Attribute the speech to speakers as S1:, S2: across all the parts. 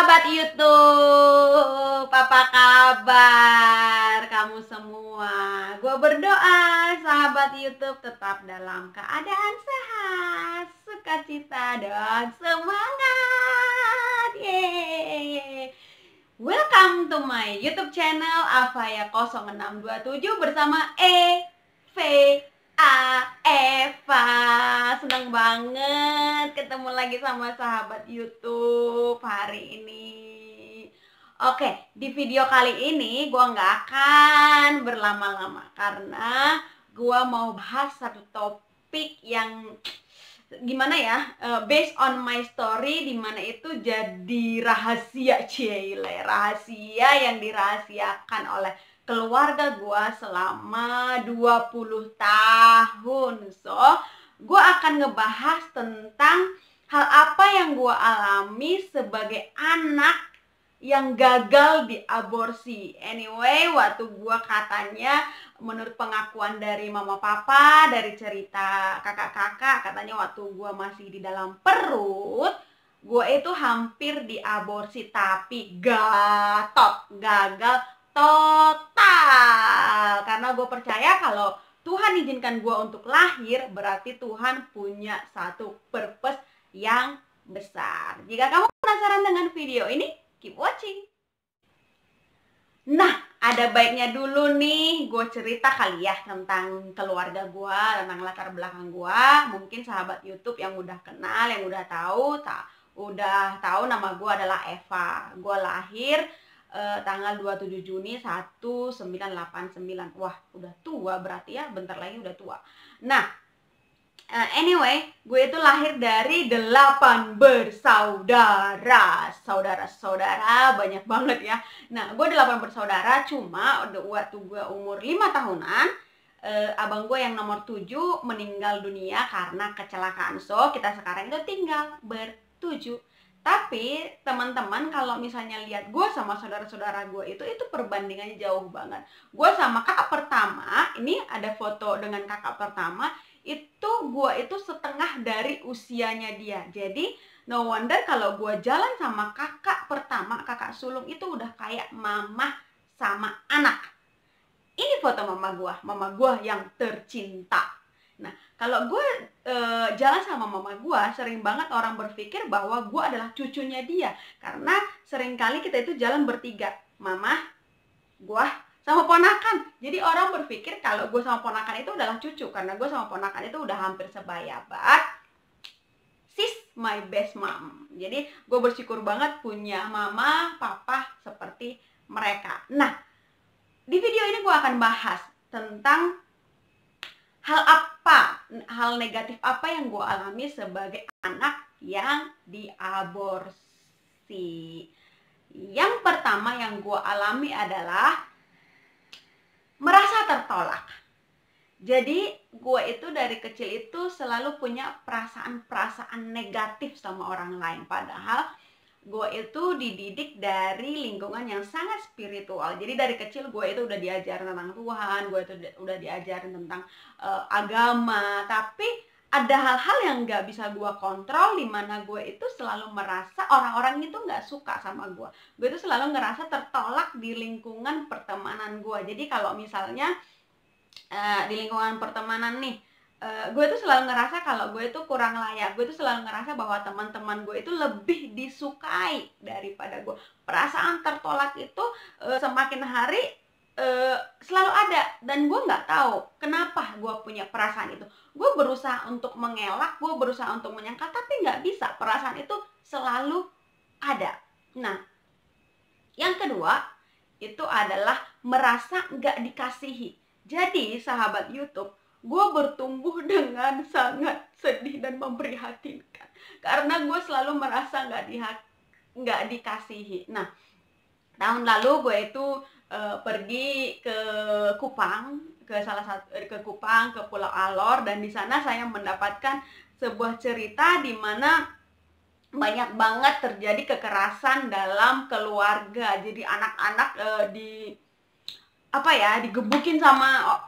S1: Sahabat YouTube, apa kabar kamu semua? Gue berdoa sahabat YouTube tetap dalam keadaan sehat, sukacita, dan semangat. Yeay. Welcome to my YouTube channel Afaya 0627 bersama Eva. Senang banget ketemu lagi sama sahabat YouTube hari ini. Oke, di video kali ini gue nggak akan berlama-lama karena gue mau bahas satu topik yang gimana ya, based on my story, dimana itu jadi rahasia, rahasia yang dirahasiakan oleh keluarga gue selama 20 tahun. So, gue akan ngebahas tentang hal apa yang gue alami sebagai anak yang gagal diaborsi. Anyway, waktu gue katanya, menurut pengakuan dari mama papa, dari cerita kakak-kakak, katanya waktu gue masih di dalam perut, gue itu hampir diaborsi, tapi gagal total. Karena gue percaya kalau Tuhan izinkan gue untuk lahir, berarti Tuhan punya satu purpose yang besar. Jika kamu penasaran dengan video ini, keep watching. Nah, ada baiknya dulu nih gue cerita kali ya tentang keluarga gue, tentang latar belakang gue. Mungkin sahabat YouTube yang udah kenal, yang udah tahu nama gue adalah Eva. Gue lahir tanggal 27 Juni 1989. Wah, udah tua berarti ya, bentar lagi udah tua. Nah, anyway, gue itu lahir dari 8 bersaudara. Saudara-saudara banyak banget ya. Nah, gue 8 bersaudara, cuma waktu gue umur 5 tahunan, abang gue yang nomor 7 meninggal dunia karena kecelakaan. So, kita sekarang itu tinggal bertujuh. Tapi teman-teman kalau misalnya lihat gue sama saudara-saudara gue itu perbandingannya jauh banget. Gue sama kakak pertama, ini ada foto dengan kakak pertama, gue itu setengah dari usianya dia. Jadi no wonder kalau gue jalan sama kakak pertama, kakak sulung itu udah kayak mama sama anak. Ini foto mama gue yang tercinta. Nah, kalau gue jalan sama mama gue, sering banget orang berpikir bahwa gue adalah cucunya dia. Karena seringkali kita itu jalan bertiga, mama, gue, sama ponakan. Jadi orang berpikir kalau gue sama ponakan itu adalah cucu, karena gue sama ponakan itu udah hampir sebaya. But she's my best mom. Jadi gue bersyukur banget punya mama, papa seperti mereka. Nah, di video ini gue akan bahas tentang hal negatif apa yang gue alami sebagai anak yang diaborsi. Yang pertama yang gue alami adalah merasa tertolak. Jadi gue itu dari kecil itu selalu punya perasaan-perasaan negatif sama orang lain. Padahal gue itu dididik dari lingkungan yang sangat spiritual. Jadi dari kecil gue itu udah diajarin tentang Tuhan, gue itu udah diajarin tentang agama. Tapi ada hal-hal yang gak bisa gue kontrol, dimana gue itu selalu merasa orang-orang itu gak suka sama gue. Gue itu selalu ngerasa tertolak di lingkungan pertemanan gue. Jadi kalau misalnya di lingkungan pertemanan nih, gue tuh selalu ngerasa kalau gue itu kurang layak. Gue tuh selalu ngerasa bahwa teman-teman gue itu lebih disukai daripada gue. Perasaan tertolak itu semakin hari selalu ada, dan gue nggak tahu kenapa gue punya perasaan itu. Gue berusaha untuk mengelak, gue berusaha untuk menyangkal, tapi nggak bisa. Perasaan itu selalu ada. Nah, yang kedua itu adalah merasa nggak dikasihi. Jadi sahabat YouTube, gue bertumbuh dengan sangat sedih dan memprihatinkan karena gue selalu merasa nggak dikasihi. Nah, tahun lalu gue itu pergi ke Kupang, ke Kupang, ke Pulau Alor, dan di sana saya mendapatkan sebuah cerita di mana banyak banget terjadi kekerasan dalam keluarga. Jadi anak-anak digebukin sama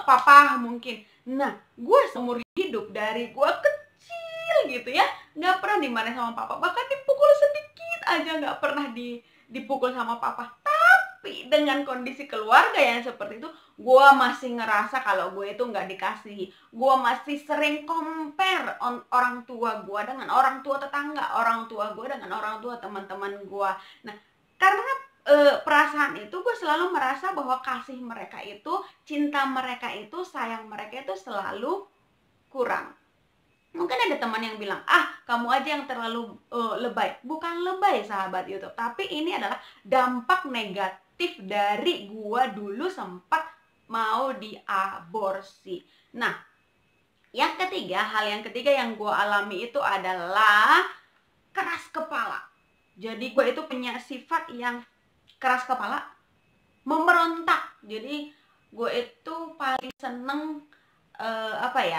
S1: papa mungkin. Nah, gue seumur hidup dari gue kecil gitu ya, nggak pernah dimarahin sama papa, bahkan dipukul sedikit aja nggak pernah dipukul sama papa. Tapi dengan kondisi keluarga yang seperti itu, gue masih ngerasa kalau gue itu nggak dikasihi. Gue masih sering compare orang tua gue dengan orang tua tetangga, orang tua gue dengan orang tua teman-teman gue. Nah, karena perasaan itu gue selalu merasa bahwa kasih mereka itu, cinta mereka itu, sayang mereka itu selalu kurang. Mungkin ada teman yang bilang, kamu aja yang terlalu lebay. Bukan lebay sahabat YouTube, tapi ini adalah dampak negatif dari gua dulu sempat mau diaborsi. Nah, hal yang ketiga yang gua alami itu adalah keras kepala. Jadi gua itu punya sifat yang keras kepala, memberontak. Jadi gue itu paling seneng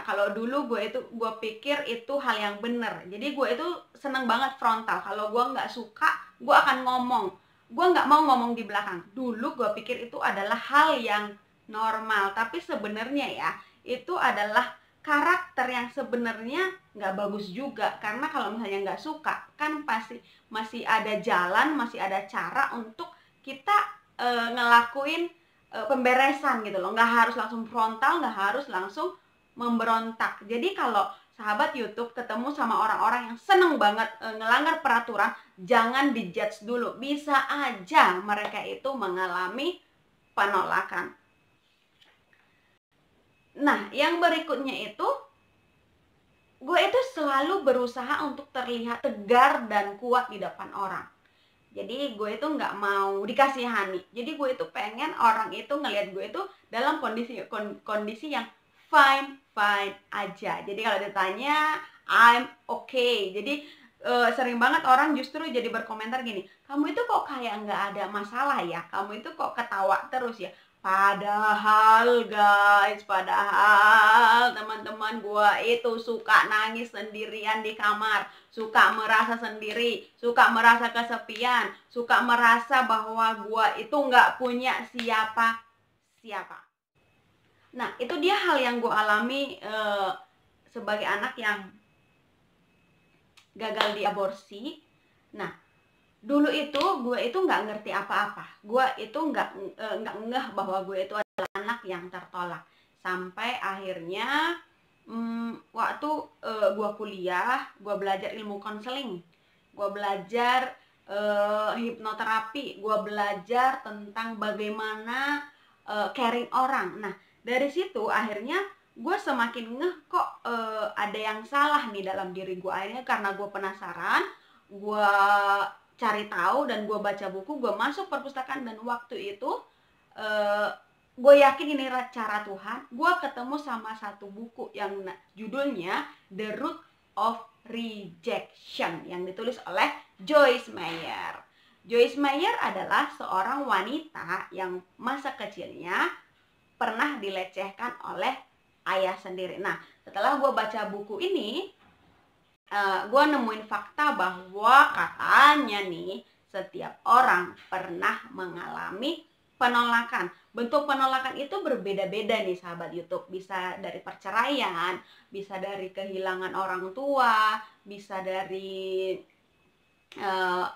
S1: kalau dulu gue pikir itu hal yang bener. Jadi gue itu seneng banget frontal. Kalau gue nggak suka, gue akan ngomong. Gue nggak mau ngomong di belakang. Dulu gue pikir itu adalah hal yang normal, tapi sebenarnya ya itu adalah karakter yang sebenarnya nggak bagus juga. Karena kalau misalnya nggak suka, kan pasti masih ada jalan, masih ada cara untuk kita ngelakuin pemberesan gitu loh. Nggak harus langsung frontal, nggak harus langsung memberontak. Jadi kalau sahabat YouTube ketemu sama orang-orang yang seneng banget ngelanggar peraturan, jangan dijudge dulu. Bisa aja mereka itu mengalami penolakan. Nah, yang berikutnya itu, gue itu selalu berusaha untuk terlihat tegar dan kuat di depan orang. Jadi gue itu nggak mau dikasihani. Jadi gue itu pengen orang itu ngelihat gue itu dalam kondisi yang fine aja. Jadi kalau ditanya I'm okay. Jadi sering banget orang justru jadi berkomentar gini, kamu itu kok kayak nggak ada masalah ya, kamu itu kok ketawa terus ya. Padahal guys, teman-teman gue itu suka nangis sendirian di kamar, suka merasa sendiri, suka merasa kesepian, suka merasa bahwa gue itu nggak punya siapa-siapa. Nah, itu dia hal yang gue alami sebagai anak yang gagal diaborsi. Nah, dulu itu gue itu nggak ngerti apa-apa. Gue itu nggak ngeh bahwa gue itu adalah anak yang tertolak. Sampai akhirnya waktu gue kuliah, gue belajar ilmu konseling, gue belajar hipnoterapi, gue belajar tentang bagaimana caring orang. Nah, dari situ akhirnya gue semakin ngeh kok ada yang salah nih dalam diri gue. Akhirnya karena gue penasaran, gue cari tahu dan gue baca buku, gue masuk perpustakaan, dan waktu itu gue yakin ini cara Tuhan. Gue ketemu sama satu buku yang judulnya The Root of Rejection yang ditulis oleh Joyce Meyer. Joyce Meyer adalah seorang wanita yang masa kecilnya pernah dilecehkan oleh ayah sendiri. Nah, setelah gue baca buku ini, gue nemuin fakta bahwa katanya nih setiap orang pernah mengalami penolakan. Bentuk penolakan itu berbeda-beda nih sahabat YouTube. Bisa dari perceraian, bisa dari kehilangan orang tua, bisa dari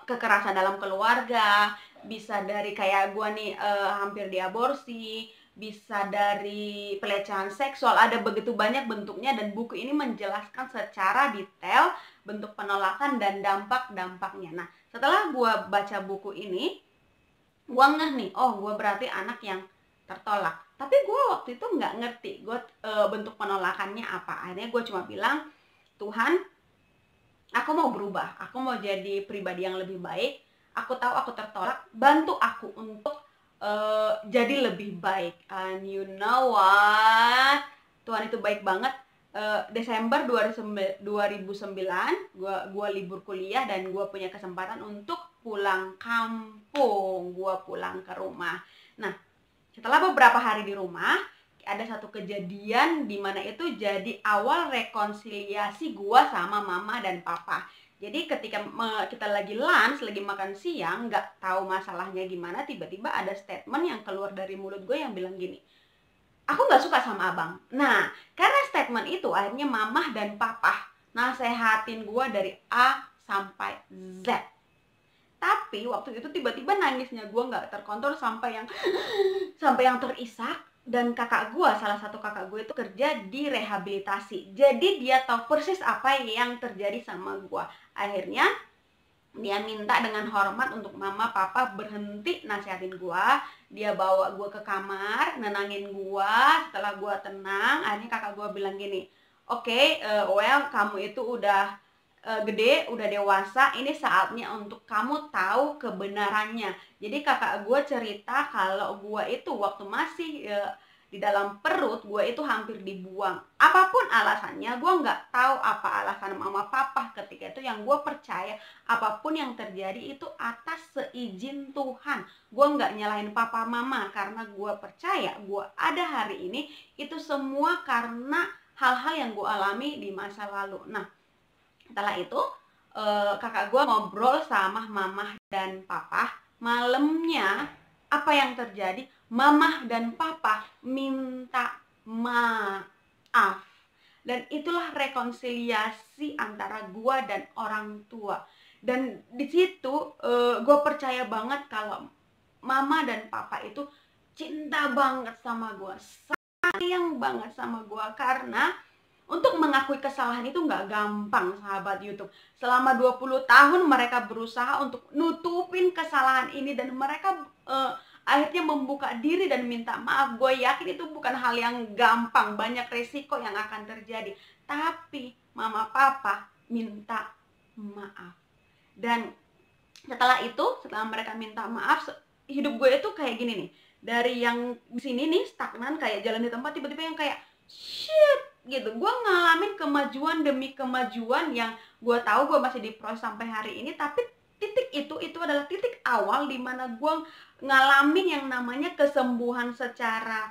S1: kekerasan dalam keluarga, bisa dari kayak gue nih hampir diaborsi, bisa dari pelecehan seksual. Ada begitu banyak bentuknya, dan buku ini menjelaskan secara detail bentuk penolakan dan dampak-dampaknya. Nah, setelah gue baca buku ini, gue ngeh nih, gue berarti anak yang tertolak. Tapi gue waktu itu nggak ngerti bentuk penolakannya apa. Akhirnya gue cuma bilang, Tuhan, aku mau berubah, aku mau jadi pribadi yang lebih baik. Aku tahu aku tertolak, bantu aku untuk jadi lebih baik. And you know what? Tuhan itu baik banget. Desember 2009 gue libur kuliah dan gue punya kesempatan untuk pulang kampung. Gue pulang ke rumah. Nah, setelah beberapa hari di rumah, ada satu kejadian di mana itu jadi awal rekonsiliasi gue sama mama dan papa. Jadi ketika kita lagi lunch, lagi makan siang, nggak tahu masalahnya gimana, tiba-tiba ada statement yang keluar dari mulut gue yang bilang gini, aku nggak suka sama abang. Nah, karena statement itu akhirnya mama dan papa nasehatin gue dari A sampai Z. Tapi waktu itu tiba-tiba nangisnya gue nggak terkontrol sampai yang terisak. Dan kakak gue, salah satu kakak gue itu kerja di rehabilitasi, jadi dia tahu persis apa yang terjadi sama gue. Akhirnya dia minta dengan hormat untuk mama papa berhenti nasihatin gue. Dia bawa gue ke kamar, nenangin gue. Setelah gue tenang, akhirnya kakak gue bilang gini, oke, well, kamu itu udah gede, udah dewasa, ini saatnya untuk kamu tahu kebenarannya. Jadi kakak gue cerita kalau gue itu waktu masih di dalam perut gue itu hampir dibuang. Apapun alasannya, gue nggak tahu apa alasan mama papa ketika itu. Yang gue percaya apapun yang terjadi itu atas seizin Tuhan. Gue nggak nyalahin papa mama, karena gue percaya gue ada hari ini itu semua karena hal-hal yang gue alami di masa lalu. Nah, setelah itu kakak gue ngobrol sama mama dan papa. Malamnya apa yang terjadi? Mama dan papa minta maaf. Dan itulah rekonsiliasi antara gue dan orang tua. Dan di situ gue percaya banget kalau mama dan papa itu cinta banget sama gue, sayang banget sama gue. Karena untuk mengakui kesalahan itu nggak gampang, sahabat YouTube. Selama 20 tahun mereka berusaha untuk nutupin kesalahan ini, dan mereka akhirnya membuka diri dan minta maaf. Gue yakin itu bukan hal yang gampang, banyak resiko yang akan terjadi. Tapi mama papa minta maaf. Dan setelah itu, setelah mereka minta maaf, hidup gue itu kayak gini nih. Dari yang di sini nih stagnan kayak jalan di tempat, tiba-tiba yang kayak shit gitu. Gue ngalamin kemajuan demi kemajuan yang gue tahu gue masih diproses sampai hari ini. Tapi titik itu adalah titik awal dimana gue ngalamin yang namanya kesembuhan secara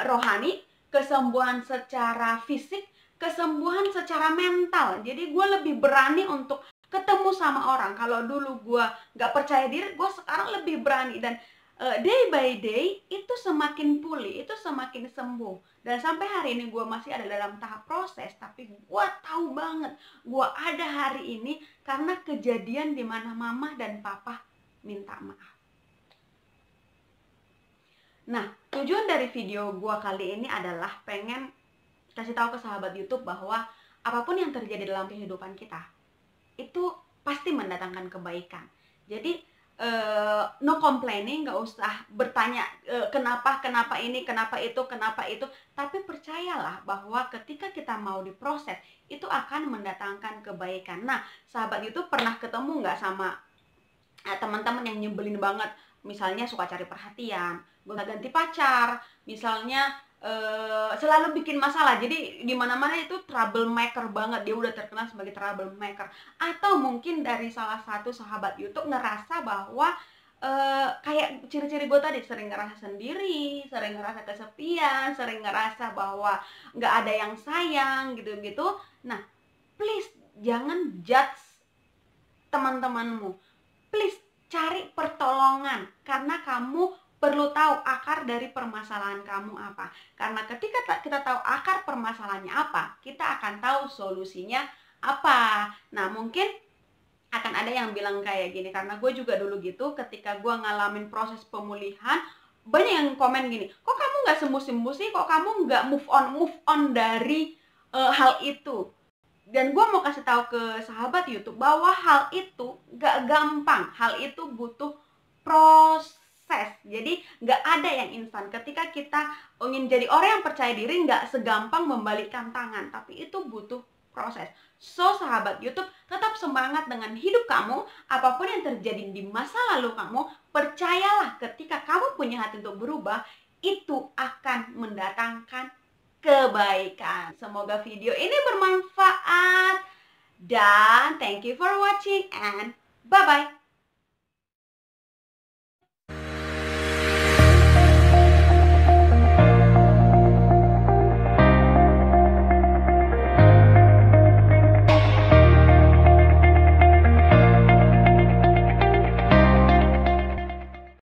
S1: rohani, kesembuhan secara fisik, kesembuhan secara mental. Jadi gue lebih berani untuk ketemu sama orang. Kalau dulu gue gak percaya diri, gue sekarang lebih berani. Dan day by day itu semakin pulih, itu semakin sembuh. Dan sampai hari ini gue masih ada dalam tahap proses, tapi gue tahu banget gue ada hari ini karena kejadian dimana mama dan papa minta maaf. Nah, tujuan dari video gue kali ini adalah pengen kasih tahu ke sahabat YouTube bahwa apapun yang terjadi dalam kehidupan kita itu pasti mendatangkan kebaikan. Jadi no complaining, nggak usah bertanya kenapa ini, kenapa itu, tapi percayalah bahwa ketika kita mau diproses itu akan mendatangkan kebaikan. Nah, sahabat itu pernah ketemu nggak sama teman-teman yang nyebelin banget, misalnya suka cari perhatian, gonta-ganti pacar, misalnya selalu bikin masalah. Jadi di mana-mana itu troublemaker banget, dia udah terkenal sebagai troublemaker. Atau mungkin dari salah satu sahabat YouTube ngerasa bahwa kayak ciri-ciri gue tadi, sering ngerasa sendiri, sering ngerasa kesepian, sering ngerasa bahwa nggak ada yang sayang gitu-gitu. Nah, please jangan judge teman-temanmu. Please cari pertolongan, karena kamu perlu tahu akar dari permasalahan kamu apa. Karena ketika kita tahu akar permasalahannya apa, kita akan tahu solusinya apa. Nah, mungkin akan ada yang bilang kayak gini, karena gue juga dulu gitu, ketika gue ngalamin proses pemulihan, banyak yang komen gini, kok kamu nggak sembuh-sembuh sih, kok kamu nggak move on dari hal itu. Dan gue mau kasih tahu ke sahabat YouTube bahwa hal itu nggak gampang, hal itu butuh proses. Jadi nggak ada yang instan. Ketika kita ingin jadi orang yang percaya diri, nggak segampang membalikkan tangan, tapi itu butuh proses. So, sahabat YouTube, tetap semangat dengan hidup kamu. Apapun yang terjadi di masa lalu kamu, percayalah ketika kamu punya hati untuk berubah, itu akan mendatangkan kebaikan. Semoga video ini bermanfaat, dan thank you for watching and bye-bye.